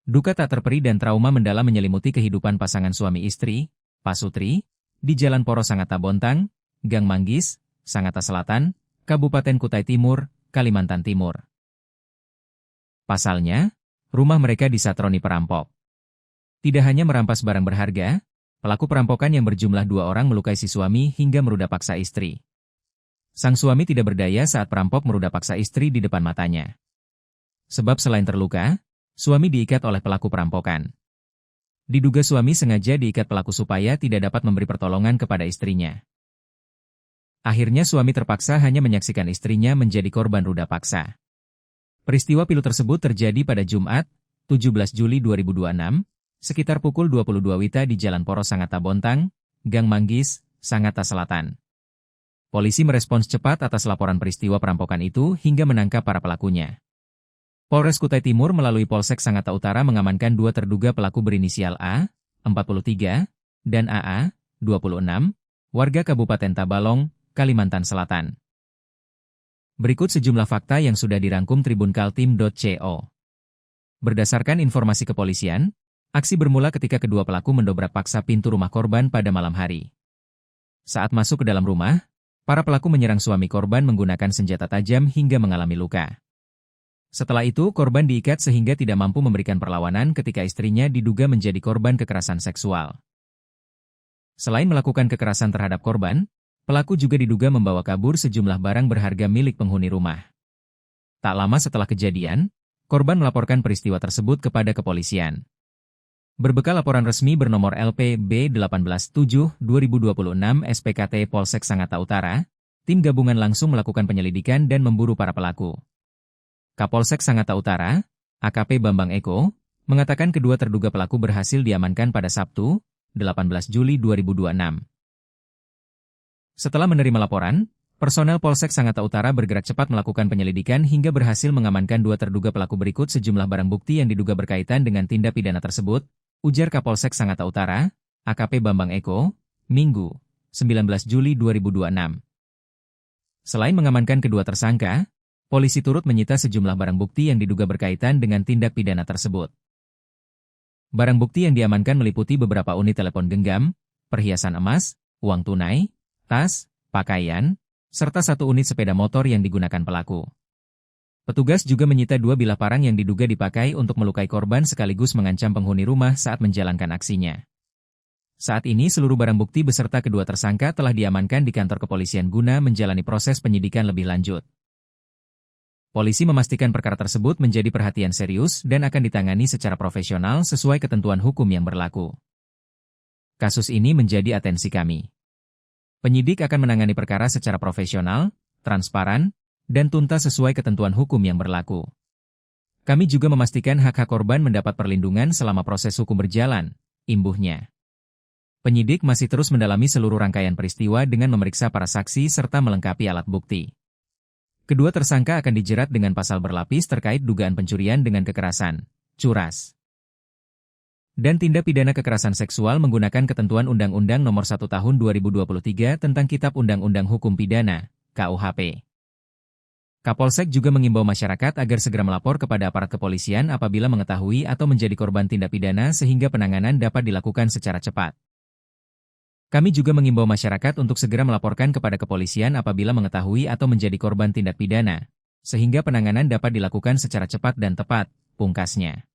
Duka tak terperi dan trauma mendalam menyelimuti kehidupan pasangan suami istri, Pasutri, di Jalan Poros Sangatta Bontang, Gang Manggis, Sangatta Selatan, Kabupaten Kutai Timur, Kalimantan Timur. Pasalnya, rumah mereka disatroni perampok. Tidak hanya merampas barang berharga, pelaku perampokan yang berjumlah 2 orang melukai si suami hingga meruda paksa istri. Sang suami tidak berdaya saat perampok meruda paksa istri di depan matanya. Sebab selain terluka, suami diikat oleh pelaku perampokan. Diduga suami sengaja diikat pelaku supaya tidak dapat memberi pertolongan kepada istrinya. Akhirnya suami terpaksa hanya menyaksikan istrinya menjadi korban ruda paksa. Peristiwa pilu tersebut terjadi pada Jumat, 17 Juli 2026, sekitar pukul 22 WITA di Jalan Poros Sangatta Bontang, Gang Manggis, Sangatta Selatan. Polisi merespons cepat atas laporan peristiwa perampokan itu hingga menangkap para pelakunya. Polres Kutai Timur melalui Polsek Sangatta Utara mengamankan 2 terduga pelaku berinisial A, 43, dan AA, 26, warga Kabupaten Tabalong, Kalimantan Selatan. Berikut sejumlah fakta yang sudah dirangkum tribunkaltim.co. Berdasarkan informasi kepolisian, aksi bermula ketika kedua pelaku mendobrak paksa pintu rumah korban pada malam hari. Saat masuk ke dalam rumah, para pelaku menyerang suami korban menggunakan senjata tajam hingga mengalami luka. Setelah itu, korban diikat sehingga tidak mampu memberikan perlawanan ketika istrinya diduga menjadi korban kekerasan seksual. Selain melakukan kekerasan terhadap korban, pelaku juga diduga membawa kabur sejumlah barang berharga milik penghuni rumah. Tak lama setelah kejadian, korban melaporkan peristiwa tersebut kepada kepolisian. Berbekal laporan resmi bernomor LPB 187/2026 SPKT Polsek Sangatta Utara, tim gabungan langsung melakukan penyelidikan dan memburu para pelaku. Kapolsek Sangatta Utara, AKP Bambang Eko, mengatakan kedua terduga pelaku berhasil diamankan pada Sabtu, 18 Juli 2026. Setelah menerima laporan, personel Polsek Sangatta Utara bergerak cepat melakukan penyelidikan hingga berhasil mengamankan 2 terduga pelaku berikut sejumlah barang bukti yang diduga berkaitan dengan tindak pidana tersebut, ujar Kapolsek Sangatta Utara, AKP Bambang Eko, Minggu, 19 Juli 2026. Selain mengamankan kedua tersangka, polisi turut menyita sejumlah barang bukti yang diduga berkaitan dengan tindak pidana tersebut. Barang bukti yang diamankan meliputi beberapa unit telepon genggam, perhiasan emas, uang tunai, tas, pakaian, serta 1 unit sepeda motor yang digunakan pelaku. Petugas juga menyita 2 bilah parang yang diduga dipakai untuk melukai korban sekaligus mengancam penghuni rumah saat menjalankan aksinya. Saat ini seluruh barang bukti beserta kedua tersangka telah diamankan di kantor kepolisian guna menjalani proses penyidikan lebih lanjut. Polisi memastikan perkara tersebut menjadi perhatian serius dan akan ditangani secara profesional sesuai ketentuan hukum yang berlaku. Kasus ini menjadi atensi kami. Penyidik akan menangani perkara secara profesional, transparan, dan tuntas sesuai ketentuan hukum yang berlaku. Kami juga memastikan hak-hak korban mendapat perlindungan selama proses hukum berjalan, imbuhnya. Penyidik masih terus mendalami seluruh rangkaian peristiwa dengan memeriksa para saksi serta melengkapi alat bukti. Kedua tersangka akan dijerat dengan pasal berlapis terkait dugaan pencurian dengan kekerasan, curas, dan tindak pidana kekerasan seksual menggunakan ketentuan Undang-Undang Nomor 1 Tahun 2023 tentang Kitab Undang-Undang Hukum Pidana, KUHP. Kapolsek juga mengimbau masyarakat agar segera melapor kepada aparat kepolisian apabila mengetahui atau menjadi korban tindak pidana sehingga penanganan dapat dilakukan secara cepat. Kami juga mengimbau masyarakat untuk segera melaporkan kepada kepolisian apabila mengetahui atau menjadi korban tindak pidana, sehingga penanganan dapat dilakukan secara cepat dan tepat, pungkasnya.